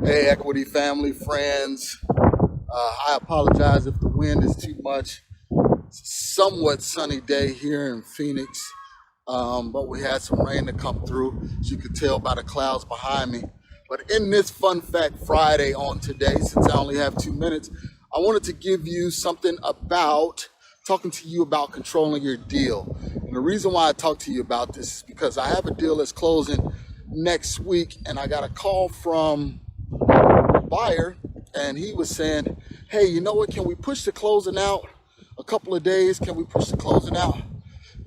Hey, equity family, friends. I apologize if the wind is too much. It's a somewhat sunny day here in Phoenix, but we had some rain to come through, as you could tell by the clouds behind me. But in this Fun Fact Friday on today, since I only have 2 minutes, I wanted to give you something about talking to you about controlling your deal. And the reason why I talk to you about this is because I have a deal that's closing next week, and I got a call from a buyer, and he was saying, hey, you know what, can we push the closing out a couple of days? Can we push the closing out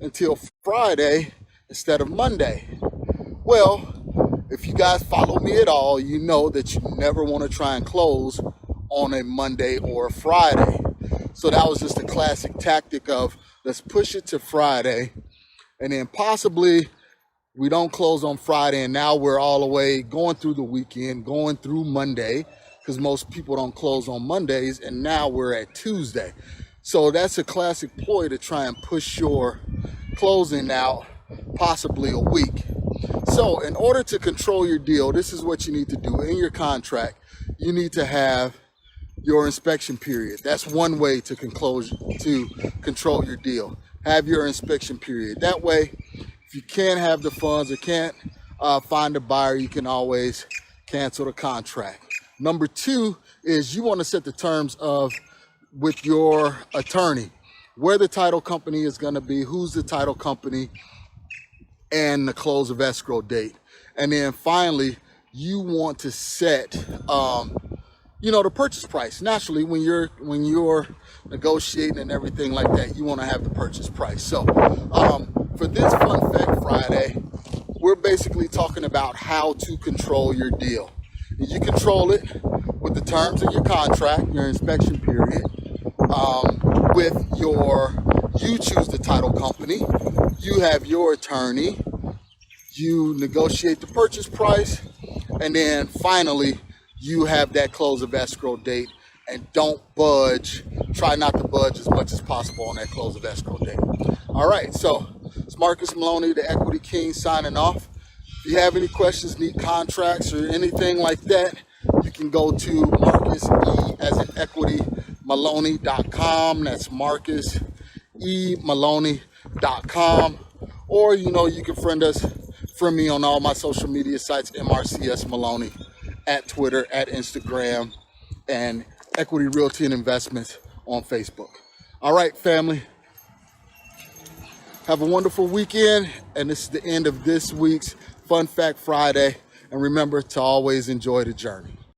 until Friday instead of Monday? Well, if you guys follow me at all, you know that you never want to try and close on a Monday or a Friday. So that was just a classic tactic of let's push it to Friday, and then possibly we don't close on Friday, and now we're all the way going through the weekend, going through Monday, because most people don't close on Mondays, and now we're at Tuesday. So that's a classic ploy to try and push your closing out possibly a week. So in order to control your deal, this is what you need to do in your contract. You need to have your inspection period. That's one way to control your deal. Have your inspection period. That way, if you can't have the funds or can't find a buyer, you can always cancel the contract. Number two is you want to set the terms with your attorney, where the title company is going to be, who's the title company, and the close of escrow date. And then finally, you want to set the purchase price. Naturally, when you're negotiating and everything like that, you want to have the purchase price. So for this Fun Fact Friday, we're basically talking about how to control your deal. You control it with the terms of your contract, your inspection period, you choose the title company, you have your attorney, you negotiate the purchase price, and then finally you have that close of escrow date. And don't budge, try not to budge as much as possible on that close of escrow date. All right, so it's Marcus Maloney, the Equity King, signing off. If you have any questions, need contracts or anything like that, you can go to Marcus E as in equity Maloney.com. That's Marcus E Maloney.com. Or you can friend me on all my social media sites, MRCS Maloney, at Twitter, at Instagram, and Equity Realty and Investments on Facebook. All right, family. Have a wonderful weekend, and this is the end of this week's Fun Fact Friday. And remember to always enjoy the journey.